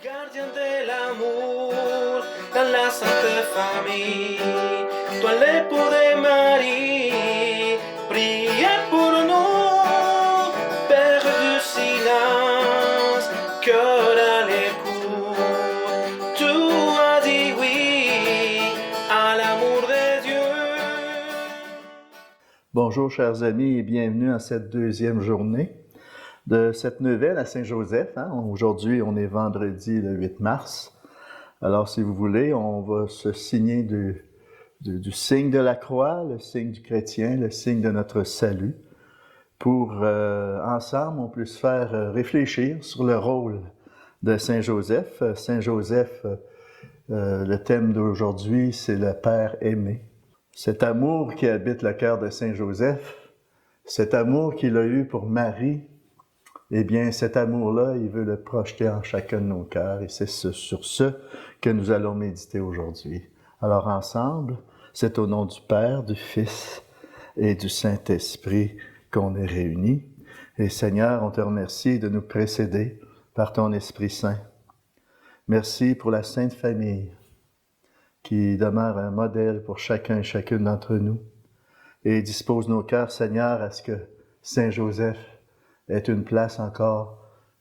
Gardien de l'amour dans la sainte famille, toi l'époux de Marie, priez pour nous, Père du silence, cœur à l'écoute, tu as dit oui à l'amour de Dieu. Bonjour chers amis et bienvenue à cette deuxième journée de cette neuvaine à Saint-Joseph. Aujourd'hui, on est vendredi le 8 mars. Alors, si vous voulez, on va se signer du signe de la croix, le signe du chrétien, le signe de notre salut, pour ensemble, on puisse faire réfléchir sur le rôle de Saint-Joseph. Saint-Joseph, le thème d'aujourd'hui, c'est le Père aimé. Cet amour qui habite le cœur de Saint-Joseph, cet amour qu'il a eu pour Marie, eh bien, cet amour-là, il veut le projeter en chacun de nos cœurs et c'est sur ce que nous allons méditer aujourd'hui. Alors ensemble, c'est au nom du Père, du Fils et du Saint-Esprit qu'on est réunis. Et Seigneur, on te remercie de nous précéder par ton Esprit Saint. Merci pour la Sainte Famille qui demeure un modèle pour chacun et chacune d'entre nous et dispose nos cœurs, Seigneur, à ce que Saint-Joseph ait une place encore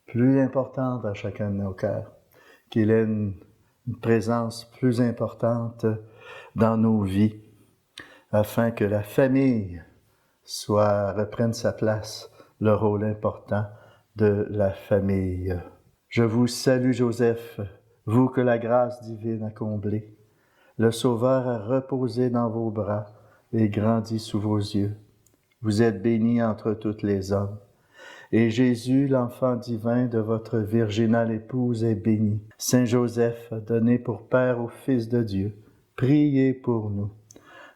plus importante dans chacun de nos cœurs, qu'il ait une présence plus importante dans nos vies, afin que la famille reprenne sa place, le rôle important de la famille. Je vous salue, Joseph, vous que la grâce divine a comblé. Le Sauveur a reposé dans vos bras et grandi sous vos yeux. Vous êtes bénie entre toutes les hommes. Et Jésus, l'enfant divin de votre virginale épouse, est béni. Saint Joseph, donné pour Père au Fils de Dieu, priez pour nous,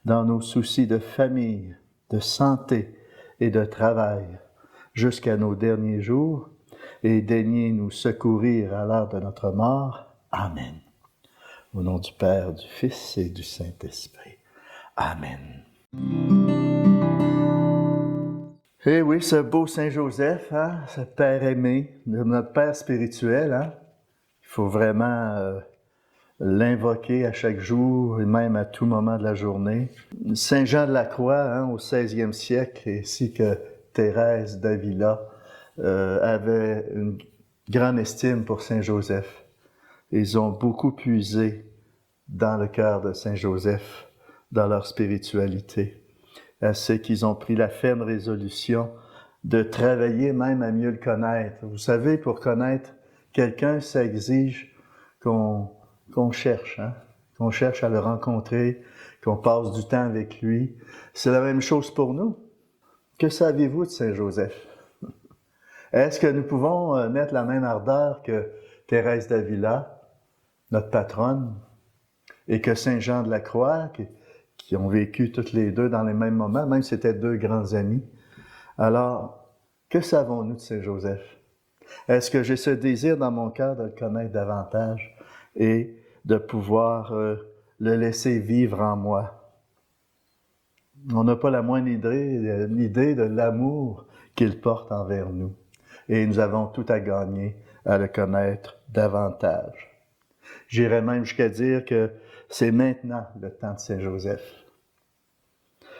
dans nos soucis de famille, de santé et de travail, jusqu'à nos derniers jours, et daignez nous secourir à l'heure de notre mort. Amen. Au nom du Père, du Fils et du Saint-Esprit. Amen. Eh oui, ce beau Saint-Joseph, ce Père aimé, notre Père spirituel, il faut vraiment l'invoquer à chaque jour et même à tout moment de la journée. Saint Jean de la Croix, au 16e siècle, ainsi que Thérèse d'Avila, avait une grande estime pour Saint-Joseph. Ils ont beaucoup puisé dans le cœur de Saint-Joseph, dans leur spiritualité. C'est qu'ils ont pris la ferme résolution de travailler même à mieux le connaître. Vous savez, pour connaître quelqu'un, ça exige qu'on cherche, qu'on cherche à le rencontrer, qu'on passe du temps avec lui. C'est la même chose pour nous. Que savez-vous de Saint-Joseph? Est-ce que nous pouvons mettre la même ardeur que Thérèse d'Avila, notre patronne, et que Saint Jean de la Croix, qui ont vécu toutes les deux dans les mêmes moments, même si c'était deux grands amis. Alors, que savons-nous de Saint-Joseph? Est-ce que j'ai ce désir dans mon cœur de le connaître davantage et de pouvoir le laisser vivre en moi? On n'a pas la moindre idée de l'amour qu'il porte envers nous. Et nous avons tout à gagner à le connaître davantage. J'irais même jusqu'à dire que c'est maintenant le temps de Saint-Joseph.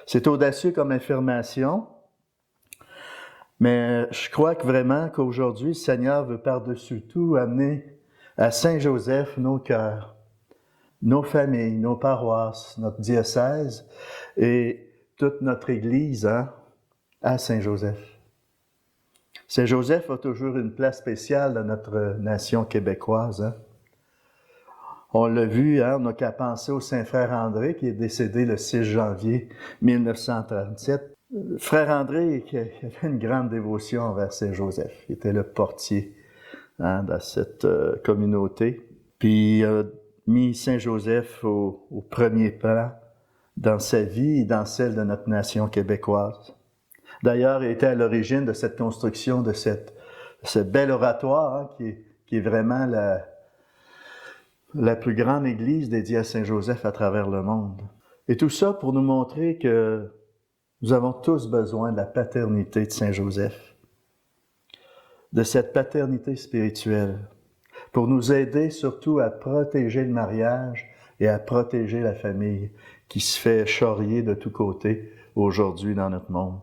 C'est audacieux comme affirmation, mais je crois que vraiment qu'aujourd'hui, le Seigneur veut par-dessus tout amener à Saint-Joseph nos cœurs, nos familles, nos paroisses, notre diocèse et toute notre Église à Saint-Joseph. Saint-Joseph a toujours une place spéciale dans notre nation québécoise. On l'a vu, on n'a qu'à penser au Saint-Frère André qui est décédé le 6 janvier 1937. Frère André qui avait une grande dévotion envers Saint-Joseph. Il était le portier dans cette communauté. Puis il a mis Saint-Joseph au premier plan dans sa vie et dans celle de notre nation québécoise. D'ailleurs, il était à l'origine de cette construction de ce bel oratoire qui est vraiment la plus grande église dédiée à Saint-Joseph à travers le monde. Et tout ça pour nous montrer que nous avons tous besoin de la paternité de Saint-Joseph, de cette paternité spirituelle, pour nous aider surtout à protéger le mariage et à protéger la famille qui se fait charrier de tous côtés aujourd'hui dans notre monde.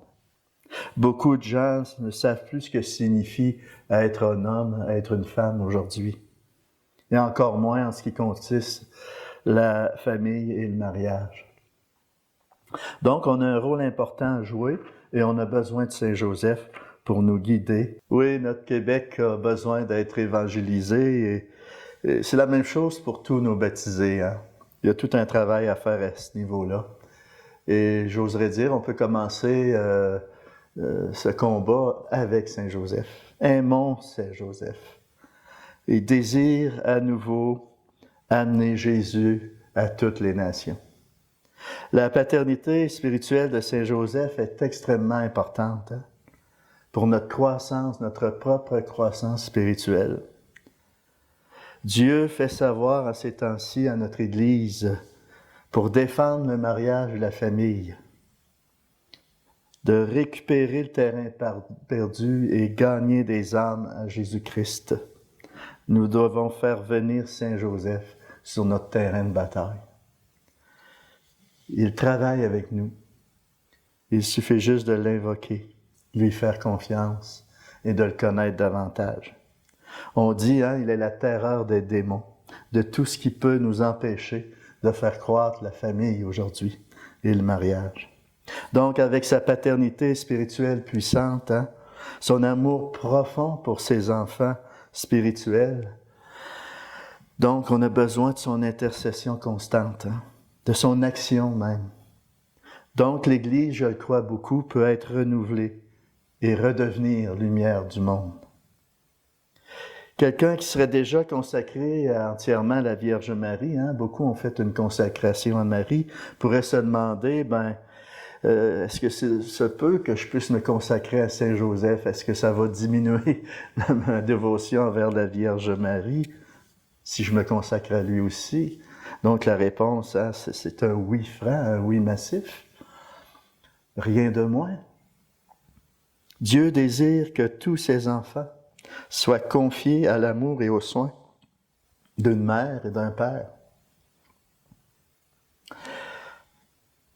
Beaucoup de gens ne savent plus ce que signifie être un homme, être une femme aujourd'hui. Et encore moins en ce qui consiste la famille et le mariage. Donc, on a un rôle important à jouer et on a besoin de Saint-Joseph pour nous guider. Oui, notre Québec a besoin d'être évangélisé et c'est la même chose pour tous nos baptisés, hein? Il y a tout un travail à faire à ce niveau-là. Et j'oserais dire, on peut commencer ce combat avec Saint-Joseph. Aimons Saint-Joseph. Et désire à nouveau amener Jésus à toutes les nations. La paternité spirituelle de Saint-Joseph est extrêmement importante pour notre croissance, notre propre croissance spirituelle. Dieu fait savoir à ces temps-ci à notre Église, pour défendre le mariage et la famille, de récupérer le terrain perdu et gagner des âmes à Jésus-Christ. Nous devons faire venir Saint-Joseph sur notre terrain de bataille. Il travaille avec nous. Il suffit juste de l'invoquer, lui faire confiance et de le connaître davantage. On dit, il est la terreur des démons, de tout ce qui peut nous empêcher de faire croître la famille aujourd'hui et le mariage. Donc, avec sa paternité spirituelle puissante, son amour profond pour ses enfants spirituels, donc on a besoin de son intercession constante, de son action même. Donc, l'Église, je le crois beaucoup, peut être renouvelée et redevenir lumière du monde. Quelqu'un qui serait déjà consacré entièrement à la Vierge Marie, beaucoup ont fait une consacration à Marie, pourrait se demander, est-ce que se peut que je puisse me consacrer à Saint-Joseph? Est-ce que ça va diminuer ma dévotion envers la Vierge Marie si je me consacre à lui aussi? Donc la réponse, c'est un oui franc, un oui massif. Rien de moins. Dieu désire que tous ses enfants soient confiés à l'amour et aux soins d'une mère et d'un père.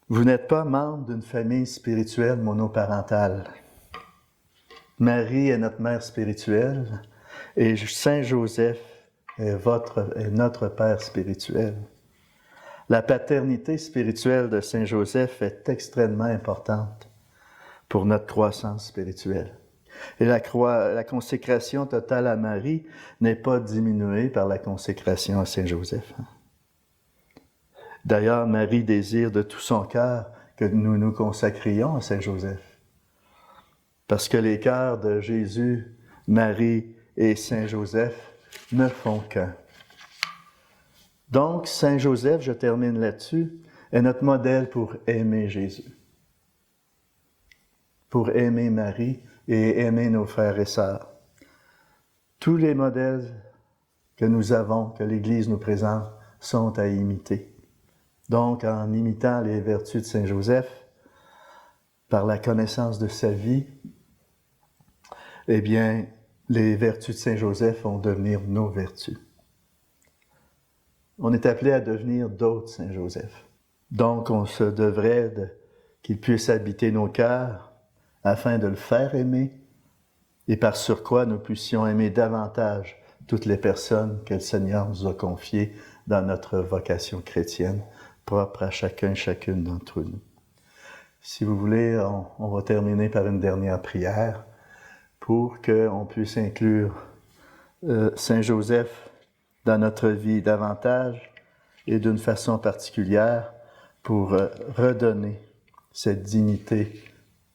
Vous n'êtes pas membre d'une famille spirituelle monoparentale. Marie est notre mère spirituelle et Saint Joseph est notre père spirituel. La paternité spirituelle de Saint Joseph est extrêmement importante pour notre croissance spirituelle. Et la consécration totale à Marie n'est pas diminuée par la consécration à Saint Joseph. D'ailleurs, Marie désire de tout son cœur que nous nous consacrions à Saint Joseph. Parce que les cœurs de Jésus, Marie et Saint Joseph ne font qu'un. Donc, Saint Joseph, je termine là-dessus, est notre modèle pour aimer Jésus, pour aimer Marie et aimer nos frères et sœurs. Tous les modèles que nous avons, que l'Église nous présente, sont à imiter. Donc, en imitant les vertus de Saint Joseph, par la connaissance de sa vie, eh bien, les vertus de Saint Joseph vont devenir nos vertus. On est appelé à devenir d'autres Saint Joseph. Donc, on se devrait qu'il puisse habiter nos cœurs afin de le faire aimer et par surcroît, nous puissions aimer davantage toutes les personnes que le Seigneur nous a confiées dans notre vocation chrétienne, propre à chacun et chacune d'entre nous. Si vous voulez, on va terminer par une dernière prière pour qu'on puisse inclure Saint Joseph dans notre vie davantage et d'une façon particulière pour redonner cette dignité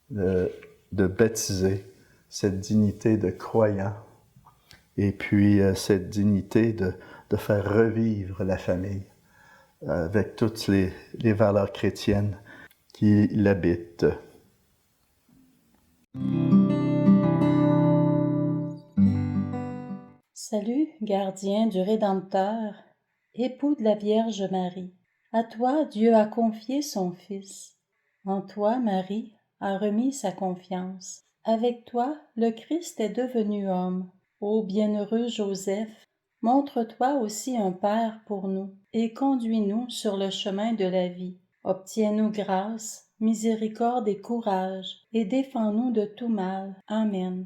de baptisé, cette dignité de croyant et puis cette dignité de faire revivre la famille avec toutes les valeurs chrétiennes qui l'habitent. Salut, gardien du Rédempteur, époux de la Vierge Marie. À toi, Dieu a confié son Fils. En toi, Marie a remis sa confiance. Avec toi, le Christ est devenu homme. Ô bienheureux Joseph, Montre-toi aussi un Père pour nous, et conduis-nous sur le chemin de la vie. Obtiens-nous grâce, miséricorde et courage, et défends-nous de tout mal. Amen.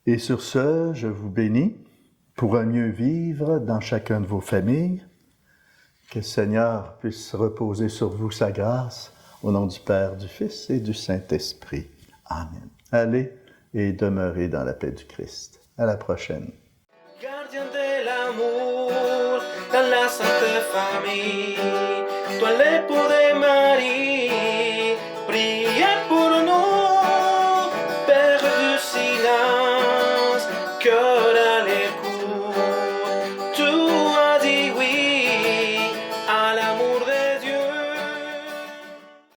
Et sur ce, je vous bénis pour un mieux vivre dans chacun de vos familles. Que le Seigneur puisse reposer sur vous sa grâce, au nom du Père, du Fils et du Saint-Esprit. Amen. Allez et demeurez dans la paix du Christ. À la prochaine. Gardien de l'amour dans la Sainte Famille, toi l'époux de Marie.